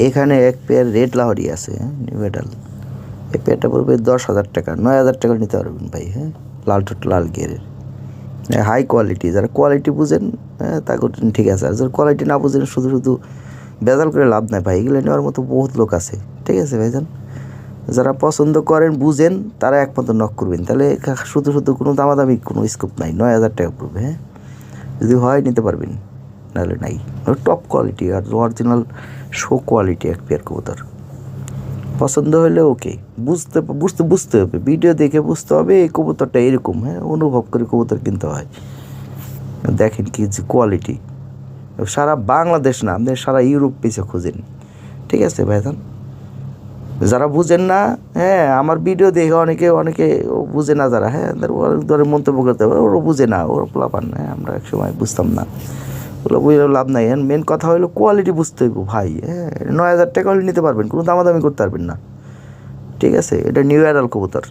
এখানে এক pair red Lahori আছে, হ্যাঁ, নিউ মেডাল। এই পেয়ারটা পড়বে 10,000 টাকা, 9,000 টাকা নিতে পারবেন ভাই। হ্যাঁ, লাল ঠোঁট লাল গিয়ারের হাই কোয়ালিটি। যারা কোয়ালিটি বুঝেন, হ্যাঁ, তা ঠিক আছে। আর যারা কোয়ালিটি না বুঝেন, শুধু শুধু বেজাল করে লাভ নাই ভাই। এগুলো নেওয়ার মতো বহুত লোক আছে, ঠিক আছে ভাইজান। যারা পছন্দ করেন, বুঝেন, তারা একমাত্র নক করবেন। তাহলে শুধু শুধু কোনো দামাদামি কোনো স্কোপ নাই। 9,000 টাকা পড়বে। হ্যাঁ, যদি হয় নিতে পারবেন, নাহলে নাই। টপ কোয়ালিটি আর অরিজিনাল শো কোয়ালিটি এক পেয়ার কবুতর। পছন্দ হলে ওকে, বুঝতে হবে, ভিডিও দেখে বুঝতে হবে এই কবুতরটা এরকম। হ্যাঁ, অনুভব করে কবুতর কিনতে হয়। দেখেন কি যে কোয়ালিটি। সারা বাংলাদেশ না, আপনি সারা ইউরোপ পিছিয়ে খুঁজেন, ঠিক আছে ভাইজান। যারা বুঝেন না, হ্যাঁ, আমার ভিডিও দেখে অনেকে বুঝে না যারা, হ্যাঁ, ধরে মন্তব্য করতে হবে ওরা বুঝে না, ওরা পোলাপান। হ্যাঁ, আমরা এক সময় বুঝতাম না, ওগুলো বুঝলে লাভ নাই। হ্যাঁ, মেন কথা হলো কোয়ালিটি বুঝতে হইব ভাই। হ্যাঁ, 9,000 টাকা হলে নিতে পারবেন, কোনো দামাদামি করতে পারবেন না, ঠিক আছে। এটা নিউ অ্যাডাল কবুতর।